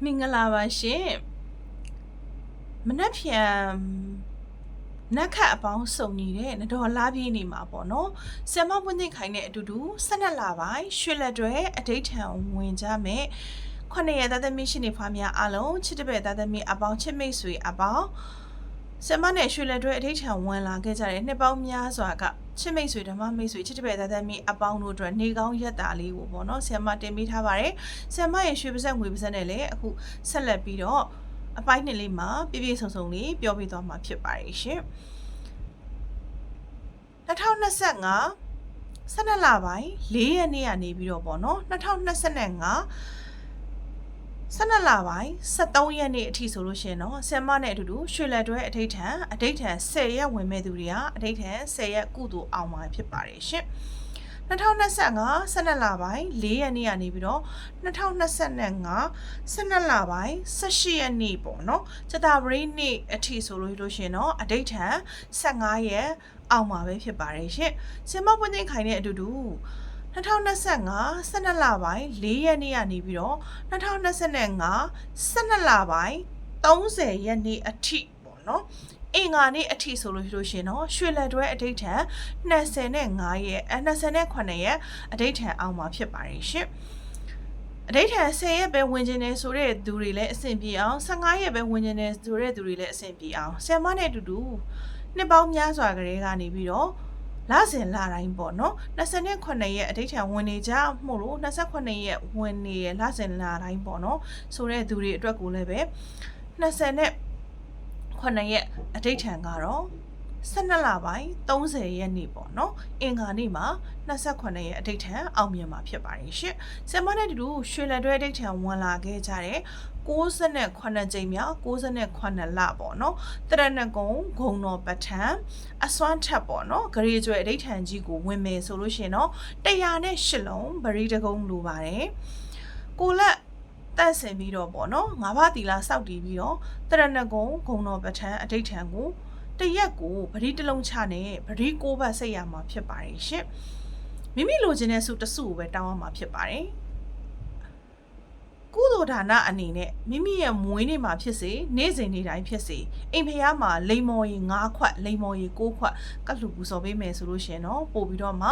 မင်္ဂလာပါရှင်မနက်ဖြန်နက်ခတ်အပေါင်းစုံနေတဲ့နတော်လားပြည့်နေမှာပေါ့နော်ဆမ်မပွင့်သိခိုင်တဲ့အတူတူ12လပိုင်းရွှေလက်တွဲအဋိဌံဝင်ကြမယ်9ရက်သားသမီးရှင်နေဖွားများအားလုံးချစ်တဲ့သားသမီးအပေါင်းချစ်မိတ်ဆွေအပေါင်းဆမ်မနဲ့ရွှေလက်တွဲအဋိဌံဝင်လာခဲ့ကြတဲ့နှစ်ပေါင်းများစွာကချစ်မိတ်ဆွေဓမ္မမိတ်ဆွေချစ်တဲ့သားသမီးအပေါင်းတို့အတွက်နေကောင်းရက်တာလေးကိုပေါ့နော်ဆမ်မတင်ပေးထားပါတယ်ဆမ်မရဲ့ရွှေပါဇက်ငွေပါဇက်နဲ့လည်းအခုဆက်လက်ပြီးတော့အပိုင်းနှစ်လေးမှာပြည့်ပြည့်စုံစုံလေးပြောပြသွားမှာဖြစ်ပါတယ်ရှင်2025 12လပိုင်း4ရက်နေ့ကနေပြီးတော့ပေါ့နော်2025 12လပိုင်း13ရက်နေ့အထိဆိုလို့ရှိရင်တော့ဆမ်မနဲ့အတူတူရွှေလက်တွဲအဋိဌံ10ရက်ဝင်မဲ့သူတွေကအဋိဌံ10ရက်ကုသိုလ်အောင်မှာဖြစ်ပါတယ်ရှင်2025 12လပိုင်း4ရက်နေ့ကနေပြီးတော့2025 12လပိုင်း18ရက်နေ့ပေါ့နော်စတာပရိနေ့အထိဆိုလို့ရှိရင်တော့အဋိဌံ15ရက်အောင်မှာပဲဖြစ်ပါတယ်ရှင်ဆင်မပွင့်သိခိုင်တဲ့အတူတူ2025 12လပိုင်း4ရက်နေ့ကနေပြီးတော့2025 12လပိုင်း30ရက်နေ့အထိပေါ့နော်အင်္ဂါနေ့အထိဆိုလို့ရှိရင်တော့ရွှေလက်တွဲအဋိဌံ25ရက်28ရက်အဋိဌံအောင်မှာဖြစ်ပါတယ်ရှင်အဋိဌံ10ရက်ပဲဝင်ကျင်နေဆိုတဲ့သူတွေလည်းအဆင်ပြေအောင်15ရက်ပဲဝင်ကျင်နေဆိုတဲ့သူတွေလည်းအဆင်ပြေအောင်ဆင်မနဲ့အတူတူနှစ်ပေါင်းများစွာကလေးကနေပြီးတော့လစဉ်လတိုင်းပေါ့နော်28ရက်အဋိဌံဝင်နေကြမှုလို့28ရက်ဝင်နေရလစဉ်လတိုင်းပေါ့နော်ဆိုတဲ့သူတွေအတွက်ကိုလည်းပဲ29ရက်အဋိဌံကတော့12လပိုင်း30ရက်နေ့ပေါ့နော်အင်္ဂါနေ့မှာ28ရက်အဋိဌံအောင်မြင်မှာဖြစ်ပါတယ်ရှင်ဆင်မနဲ့တူရွှေလက်တွဲအဋိဌံဝင်လာခဲ့ကြတဲ့68ကြိမ်မြောက်68လပေါ့နော်တရဏဂုံဂုံတော်ပဋ္ဌံအစွမ်းထက်ပေါ့နော်ဂရေကျွဲအဋိဌံကြီးကိုဝင်မယ်ဆိုလို့ရှိရင်တော့108လုံးဗရိတကုံလိုပါတယ်ကိုလက်တန့်စင်ပြီးတော့ပေါ့နော်ငါးပါးတီလာစောက်တည်ပြီးတော့တရဏဂုံဂုံတော်ပဋ္ဌံအဋိဌံကိုတရက်ကိုဗရိတစ်လုံးချနဲ့ဗရိ6ဘတ်စိတ်ရမှာဖြစ်ပါတယ်ရှင်မိမိလိုချင်တဲ့စုတစ်စုကိုပဲတောင်းရမှာဖြစ်ပါတယ်ကုသိုလ်ဒါနအနေနဲ့မိမိရဲ့မွေးနေ့မှာဖြစ်စေနေ့စဉ်နေ့တိုင်းဖြစ်စေအိမ်ဖျားမှာလိမ္မော်ရီ9ခွက်လိမ္မော်ရီ6ခွက်ကလှူပူဇော်ပေးမယ်ဆိုလို့ရှိရင်တော့ပို့ပြီးတော့မှ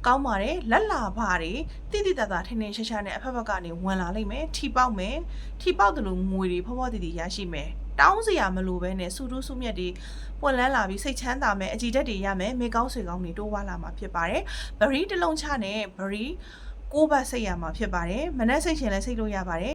ကောင်းပါတယ်လက်လာပါတွေတိတိတတ်တာထင်းထင်းရှားရှားနဲ့အဖက်ဖက်ကနေဝင်လာလိမ့်မယ်ထီပေါက်မယ်ထီပေါက်တယ်လို့ငွေတွေဖောဖောတည်တည်ရရှိမယ်တောင်းစရာမလိုပဲနဲ့စူတူးစုမြက်တွေပွင့်လန်းလာပြီးစိတ်ချမ်းသာမယ်အကြည်ဓာတ်တွေရမယ်မိကောင်းဆွေကောင်းတွေတိုးဝါလာမှာဖြစ်ပါတယ်ဗရီတစ်လုံးချနဲ့ဗရီ6ဘတ်စိတ်ရမှာဖြစ်ပါတယ်မနက်စိတ်ရှင်လည်းစိတ်လို့ရပါတယ်